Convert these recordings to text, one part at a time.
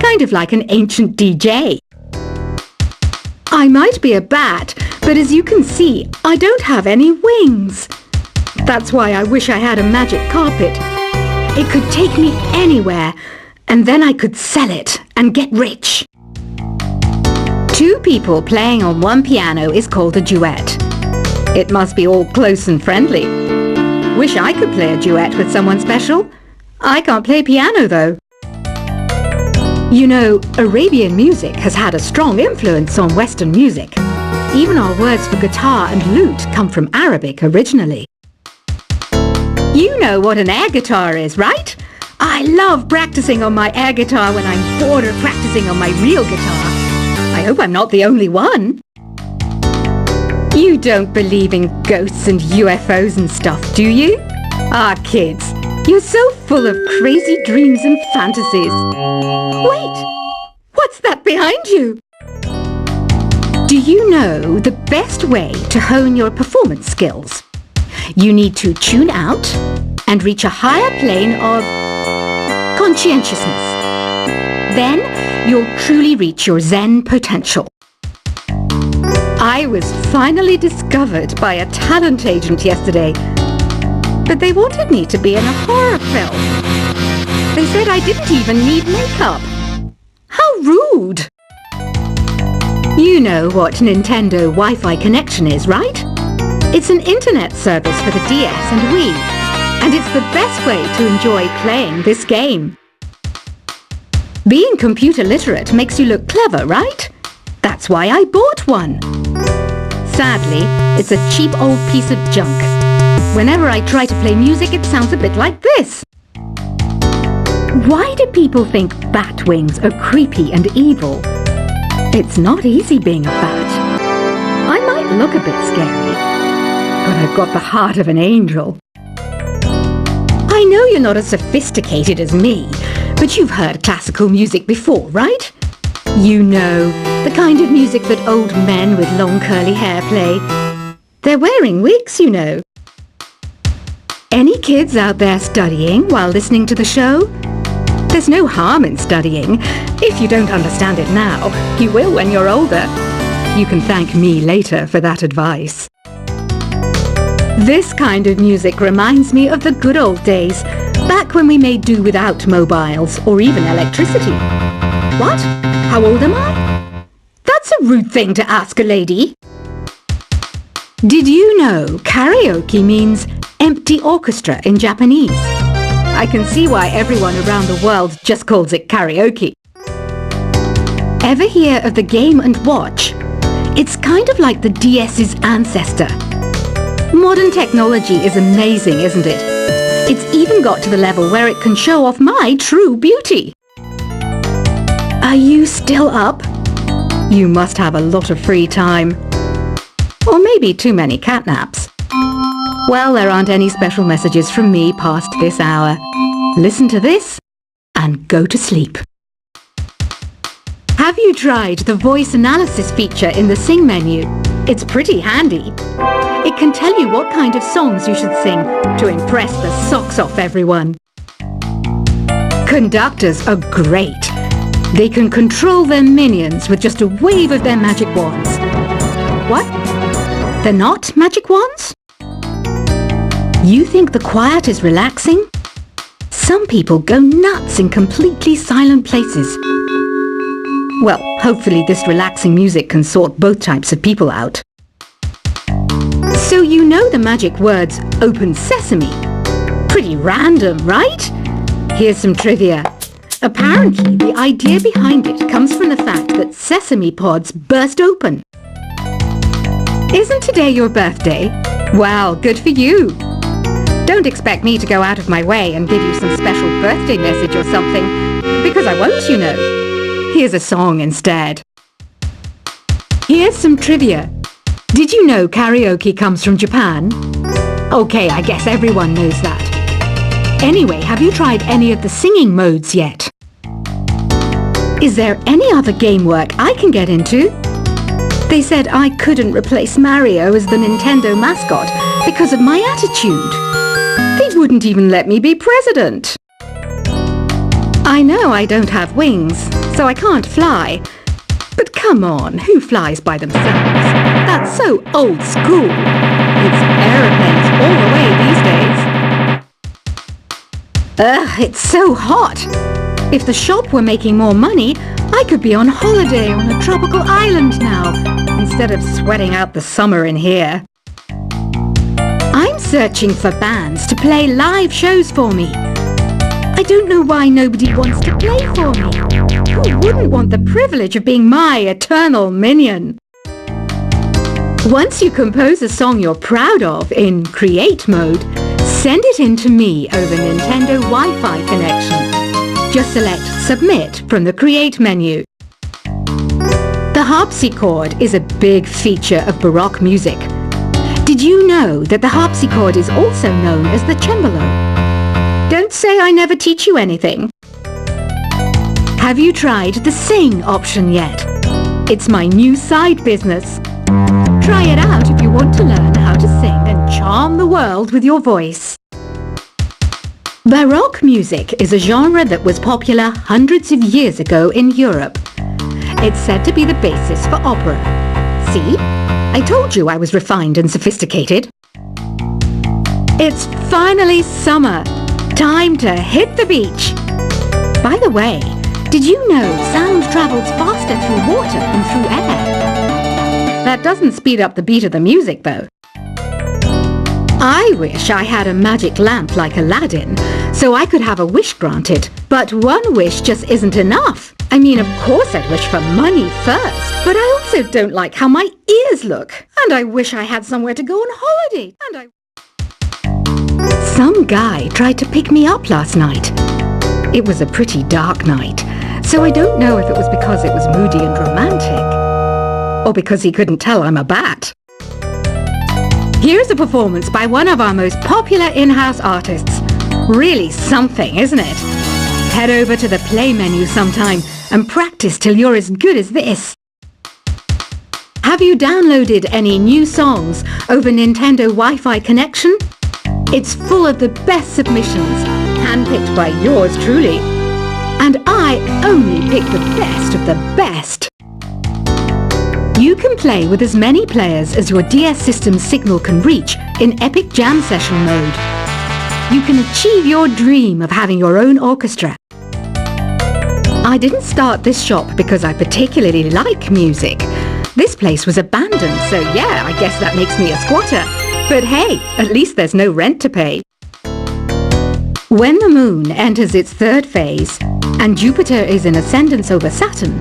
kind of like an ancient DJ. I might be a bat, but as you can see, I don't have any wings. That's why I wish I had a magic carpet. It could take me anywhere, and then I could sell it and get rich. Two people playing on one piano is called a duet. It must be all close and friendly. Wish I could play a duet with someone special. I can't play piano though. You know, Arabian music has had a strong influence on Western music. Even our words for guitar and lute come from Arabic originally. You know what an air guitar is, right? I love practicing on my air guitar when I'm bored of practicing on my real guitar. I hope I'm not the only one. You don't believe in ghosts and UFOs and stuff, do you? Ah, kids, you're so full of crazy dreams and fantasies. Wait, what's that behind you? Do you know the best way to hone your performance skills? You need to tune out and reach a higher plane of conscientiousness. Then you'll truly reach your Zen potential. I was finally discovered by a talent agent yesterday, but they wanted me to be in a horror film. They said I didn't even need makeup. How rude! You know what Nintendo Wi-Fi connection is, right? It's an internet service for the DS and Wii, and it's the best way to enjoy playing this game. Being computer literate makes you look clever, right? That's why I bought one. Sadly, it's a cheap old piece of junk. Whenever I try to play music, it sounds a bit like this. Why do people think bat wings are creepy and evil? It's not easy being a bat. I might look a bit scary, but I've got the heart of an angel. I know you're not as sophisticated as me, but you've heard classical music before, right? You know, the kind of music that old men with long curly hair play. They're wearing wigs, you know. Any kids out there studying while listening to the show? There's no harm in studying. If you don't understand it now, you will when you're older. You can thank me later for that advice. This kind of music reminds me of the good old days, back when we made do without mobiles or even electricity. What? How old am I? That's a rude thing to ask a lady. Did you know karaoke means empty orchestra in Japanese? I can see why everyone around the world just calls it karaoke. Ever hear of the Game & Watch? It's kind of like the DS's ancestor. Modern technology is amazing, isn't it? It's even got to the level where it can show off my true beauty. Are you still up? You must have a lot of free time. Or maybe too many catnaps. Well, there aren't any special messages from me past this hour. Listen to this and go to sleep. Have you tried the voice analysis feature in the Sing menu? It's pretty handy. It can tell you what kind of songs you should sing to impress the socks off everyone. Conductors are great. They can control their minions with just a wave of their magic wands. What? They're not magic wands? You think the quiet is relaxing? Some people go nuts in completely silent places. Well, hopefully this relaxing music can sort both types of people out. So you know the magic words "Open Sesame"? Pretty random, right? Here's some trivia. Apparently, the idea behind it comes from the fact that sesame pods burst open. Isn't today your birthday? Well, good for you. Don't expect me to go out of my way and give you some special birthday message or something, because I won't, you know. Here's a song instead. Here's some trivia. Did you know karaoke comes from Japan? Okay, I guess everyone knows that. Anyway, have you tried any of the singing modes yet? Is there any other game work I can get into? They said I couldn't replace Mario as the Nintendo mascot because of my attitude. They wouldn't even let me be president. I know I don't have wings, so I can't fly. But come on, who flies by themselves? That's so old school. It's aeroplanes all the way these days. Ugh, it's so hot. If the shop were making more money, I could be on holiday on a tropical island now, instead of sweating out the summer in here. I'm searching for bands to play live shows for me. I don't know why nobody wants to play for me. Who wouldn't want the privilege of being my eternal minion? Once you compose a song you're proud of in Create mode, send it in to me over Nintendo Wi-Fi connection. Just select Submit from the Create menu. The harpsichord is a big feature of Baroque music. Did you know that the harpsichord is also known as the cembalo? Don't say I never teach you anything. Have you tried the Sing option yet? It's my new side business. Try it out if you want to learn how to sing and charm the world with your voice. Baroque music is a genre that was popular hundreds of years ago in Europe. It's said to be the basis for opera. See? I told you I was refined and sophisticated. It's finally summer. Time to hit the beach. By the way, did you know sound travels faster through water than through air? That doesn't speed up the beat of the music, though. I wish I had a magic lamp like Aladdin, so I could have a wish granted. But one wish just isn't enough. I mean, of course I'd wish for money first, but I also don't like how my ears look. And I wish I had somewhere to go on holiday. Some guy tried to pick me up last night. It was a pretty dark night, so I don't know if it was because it was moody and romantic, or because he couldn't tell I'm a bat. Here's a performance by one of our most popular in-house artists. Really something, isn't it? Head over to the play menu sometime and practice till you're as good as this. Have you downloaded any new songs over Nintendo Wi-Fi connection? It's full of the best submissions, handpicked by yours truly. And I only pick the best of the best. You can play with as many players as your DS system's signal can reach in Epic Jam Session mode. You can achieve your dream of having your own orchestra. I didn't start this shop because I particularly like music. This place was abandoned, so yeah, I guess that makes me a squatter. But hey, at least there's no rent to pay. When the moon enters its third phase and Jupiter is in ascendance over Saturn,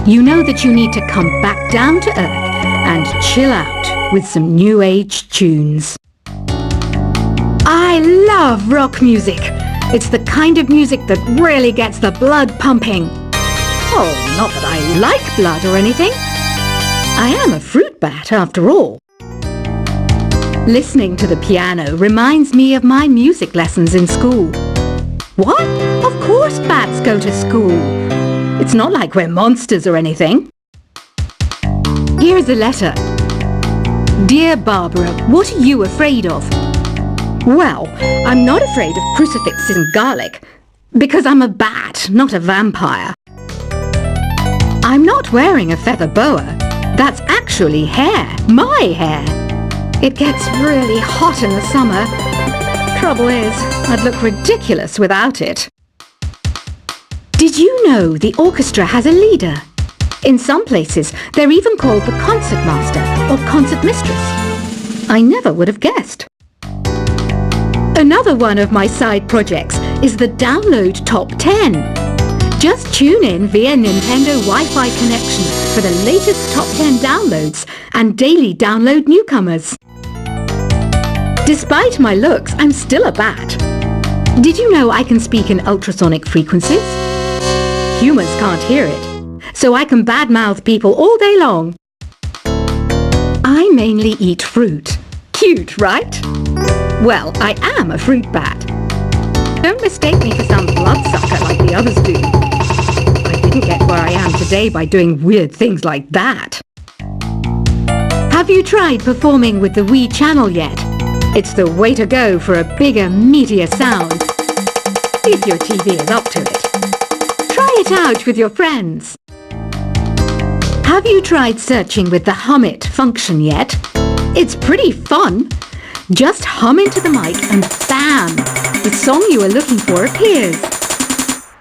you know that you need to come back down to Earth and chill out with some new age tunes. I love rock music. It's the kind of music that really gets the blood pumping. Oh, not that I like blood or anything. I am a fruit bat after all. Listening to the piano reminds me of my music lessons in school. What? Of course bats go to school. It's not like we're monsters or anything. Here's a letter. Dear Barbara, what are you afraid of? Well, I'm not afraid of crucifixes and garlic, because I'm a bat, not a vampire. I'm not wearing a feather boa. That's actually hair, my hair. It gets really hot in the summer. Trouble is, I'd look ridiculous without it. Did you know the orchestra has a leader? In some places, they're even called the concert master or concert mistress. I never would have guessed. Another one of my side projects is the Download Top 10. Just tune in via Nintendo Wi-Fi connection for the latest Top 10 downloads and daily download newcomers. Despite my looks, I'm still a bat. Did you know I can speak in ultrasonic frequencies? Humans can't hear it, so I can badmouth people all day long. I mainly eat fruit. Cute, right? Well, I am a fruit bat. Don't mistake me for some bloodsucker like the others do. I didn't get where I am today by doing weird things like that. Have you tried performing with the Wii channel yet? It's the way to go for a bigger, meatier sound. If your TV is up to it. it out with your friends. Have you tried searching with the hum it function yet? It's pretty fun. Just hum into the mic and bam! The song you are looking for appears.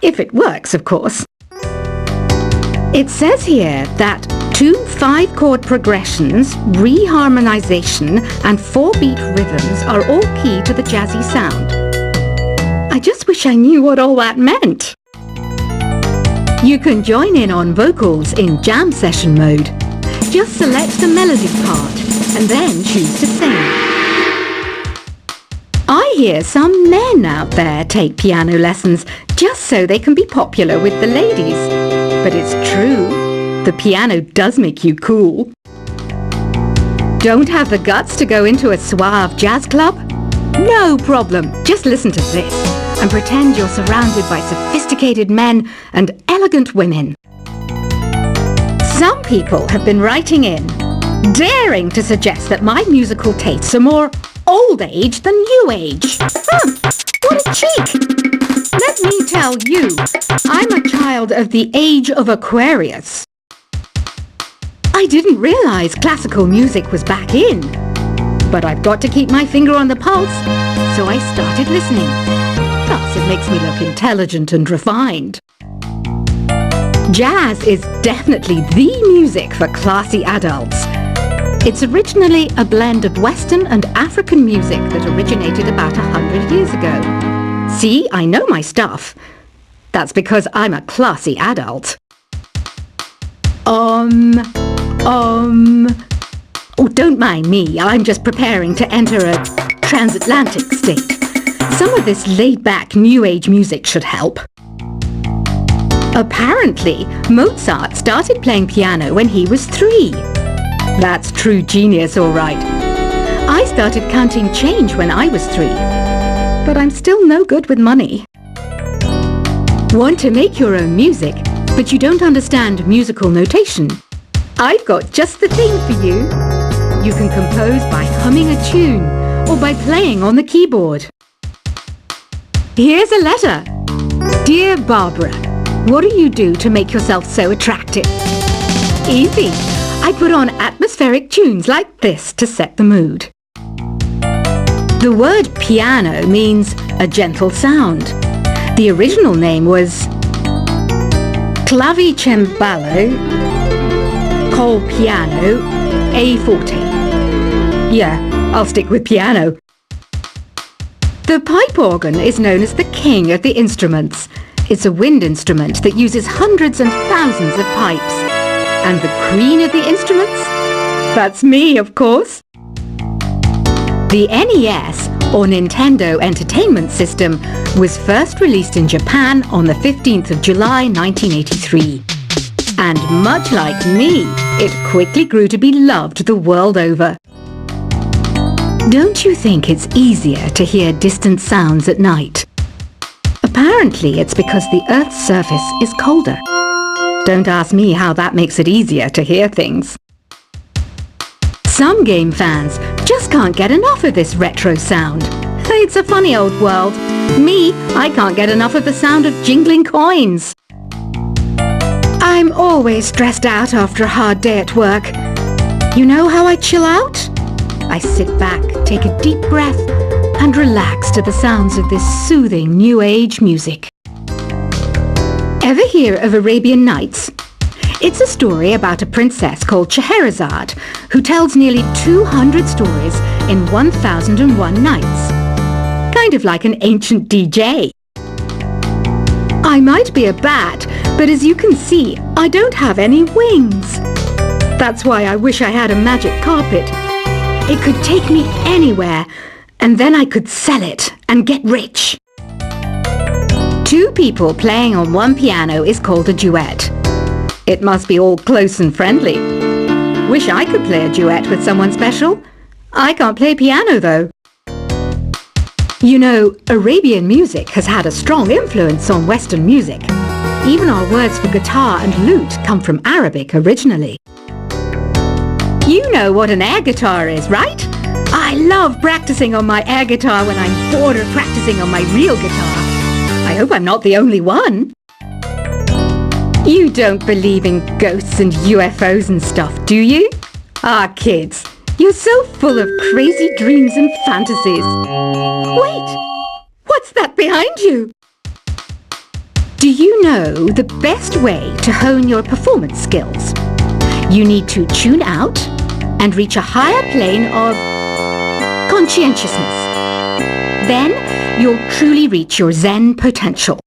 If it works, of course. It says here that 2 5-chord progressions, reharmonization and 4-beat rhythms are all key to the jazzy sound. I just wish I knew what all that meant. You can join in on vocals in jam session mode. Just select the melody part and then choose to sing. I hear some men out there take piano lessons just so they can be popular with the ladies. But it's true, the piano does make you cool. Don't have the guts to go into a suave jazz club? No problem, just listen to this and pretend you're surrounded by sophisticated men and elegant women. Some people have been writing in, daring to suggest that my musical tastes are more old age than new age. What a cheek! Let me tell you, I'm a child of the age of Aquarius. I didn't realize classical music was back in, but I've got to keep my finger on the pulse, so I started listening. Plus, it makes me look intelligent and refined. Jazz is definitely the music for classy adults. It's originally a blend of Western and African music that originated about 100 years ago. See, I know my stuff. That's because I'm a classy adult. Oh, don't mind me. I'm just preparing to enter a transatlantic state. Some of this laid-back New Age music should help. Apparently, Mozart started playing piano when he was 3. That's true genius, all right. I started counting change when I was 3, but I'm still no good with money. Want to make your own music, but you don't understand musical notation? I've got just the thing for you. You can compose by humming a tune or by playing on the keyboard. Here's a letter. Dear Barbara, what do you do to make yourself so attractive? Easy. I put on atmospheric tunes like this to set the mood. The word piano means a gentle sound. The original name was clavicembalo col piano a forte. Yeah, I'll stick with piano. The pipe organ is known as the king of the instruments. It's a wind instrument that uses hundreds and thousands of pipes. And the queen of the instruments? That's me, of course. The NES, or Nintendo Entertainment System, was first released in Japan on the 15th of July 1983. And much like me, it quickly grew to be loved the world over. Don't you think it's easier to hear distant sounds at night? Apparently, it's because the Earth's surface is colder. Don't ask me how that makes it easier to hear things. Some game fans just can't get enough of this retro sound. It's a funny old world. Me, I can't get enough of the sound of jingling coins. I'm always stressed out after a hard day at work. You know how I chill out? I sit back, take a deep breath, and relax to the sounds of this soothing New Age music. Ever hear of Arabian Nights? It's a story about a princess called Scheherazade who tells nearly 200 stories in 1001 nights. Kind of like an ancient DJ. I might be a bat, but as you can see, I don't have any wings. That's why I wish I had a magic carpet. It could take me anywhere, and then I could sell it and get rich. 2 people playing on one piano is called a duet. It must be all close and friendly. Wish I could play a duet with someone special. I can't play piano though. You know, Arabian music has had a strong influence on Western music. Even our words for guitar and lute come from Arabic originally. You know what an air guitar is, right? I love practicing on my air guitar when I'm bored of practicing on my real guitar. I hope I'm not the only one. You don't believe in ghosts and UFOs and stuff, do you? Ah, kids, you're so full of crazy dreams and fantasies. Wait, what's that behind you? Do you know the best way to hone your performance skills? You need to tune out and reach a higher plane of conscientiousness. Then you'll truly reach your Zen potential.